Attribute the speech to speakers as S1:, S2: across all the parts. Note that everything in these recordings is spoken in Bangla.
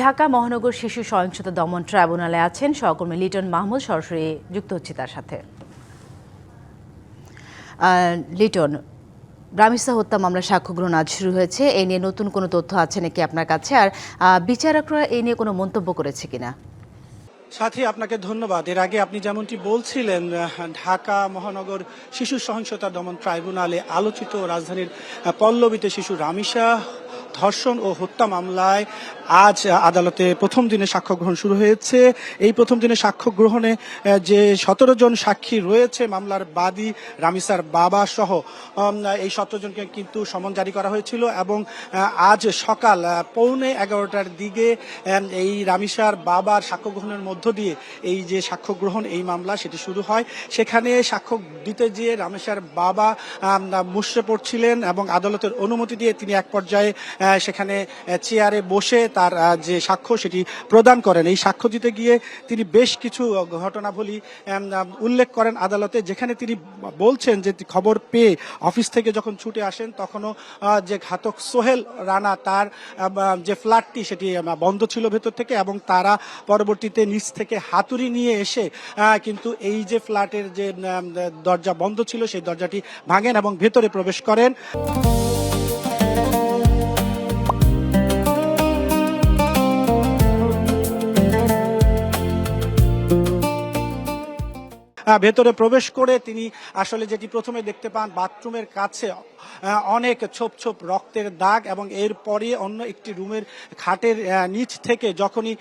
S1: ঢাকা মহানগর শিশু সহিংসতা দমন ট্রাইব্যুনালে আছেন সহকর্মী লিটন মাহমুদ। সরাসরি যুক্ত হচ্ছে তার সাথে। লিটন, রামিসা হত্যা মামলার সাক্ষ্য গ্রহণ আজ শুরু হয়েছে। এই নিয়ে নতুন কোনো তথ্য আছে নাকি আপনার কাছে, আর বিচারকরা এই নিয়ে কোনো মন্তব্য করেছে কিনা?
S2: সাথী, আপনাকে ধন্যবাদ। এর আগে আপনি যেমনটি বলছিলেন, ঢাকা মহানগর শিশু সহিংসতা দমন ট্রাইব্যুনালে আলোচিত রাজধানীর পল্লবীতে শিশু রামিসা ধর্ষণ ও হত্যা মামলায় আজ আদালতে প্রথম দিনে সাক্ষ্য গ্রহণ শুরু হয়েছে। এই প্রথম দিনে সাক্ষ্য গ্রহণে যে 17 জন সাক্ষী রয়েছে, মামলার বাদী রামিসার বাবা সহ এই 17 জনকে কিন্তু সমন জারি করা হয়েছিল এবং আজ সকাল 11:15টার দিকে এই রামিসার বাবার সাক্ষ্য গ্রহণের মধ্য দিয়ে এই যে সাক্ষ্য গ্রহণ এই মামলা সেটি শুরু হয়। সেখানে সাক্ষ্য দিতে গিয়ে রামিসার বাবা মুষড়ে পড়ছিলেন এবং আদালতের অনুমতি দিয়ে তিনি এক পর্যায়ে সেখানে চেয়ারে বসে তার যে সাক্ষ্য সেটি প্রদান করেন। এই সাক্ষ্য দিতে গিয়ে তিনি বেশ কিছু ঘটনাবলী উল্লেখ করেন আদালতে, যেখানে তিনি বলছেন যে খবর পেয়ে অফিস থেকে যখন ছুটে আসেন তখনও যে ঘাতক সোহেল রানা তার যে ফ্ল্যাটটি সেটি বন্ধ ছিল ভেতর থেকে, এবং তারা পরবর্তীতে নিচ থেকে হাতুড়ি নিয়ে এসে কিন্তু এই যে ফ্ল্যাটের যে দরজা বন্ধ ছিল সেই দরজাটি ভাঙেন এবং ভেতরে প্রবেশ করেন। ভেতরে প্রবেশ করে তিনি আসলে যেটি প্রথমে দেখতে পান, বাথরুমের কাছে অনেক ছোপ ছোপ রক্তের দাগ, এবং এরপরে অন্য একটি রুমের খাটের নিচ থেকে যখনই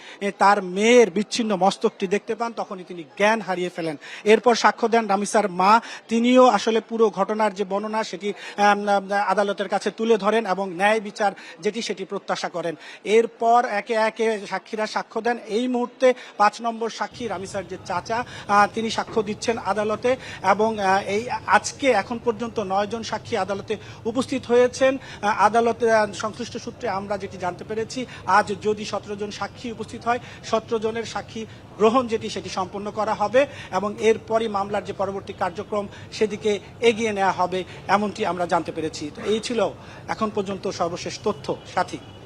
S2: তার মেয়ের বিচ্ছিন্ন মস্তকটি দেখতে পান তখনই তিনি জ্ঞান হারিয়ে ফেলেন। এরপর সাক্ষ্য দেন রামিসার মা। তিনিও আসলে পুরো ঘটনার যে বর্ণনা সেটি আদালতের কাছে তুলে ধরেন এবং ন্যায় বিচার যেটি সেটি প্রত্যাশা করেন। এরপর একে একে সাক্ষীরা সাক্ষ্য দেন। এই মুহূর্তে 5 নম্বর সাক্ষী রামিসার যে চাচা, তিনি সাক্ষ্য দিচ্ছেন আদালতে, এবং এই আজকে এখন পর্যন্ত 9 জন সাক্ষী আদালতে উপস্থিত হয়েছেন। আদালতে সংশ্লিষ্ট সূত্রে আমরা যেটি জানতে পেরেছি, আজ যদি 17 জন সাক্ষী উপস্থিত হয়, 17 জনের সাক্ষী গ্রহণ যেটি সেটি সম্পন্ন করা হবে এবং এরপরই মামলার যে পরবর্তী কার্যক্রম সেদিকে এগিয়ে নেওয়া হবে, এমনটি আমরা জানতে পেরেছি। তো এই ছিল এখন পর্যন্ত সর্বশেষ তথ্য। সাথী।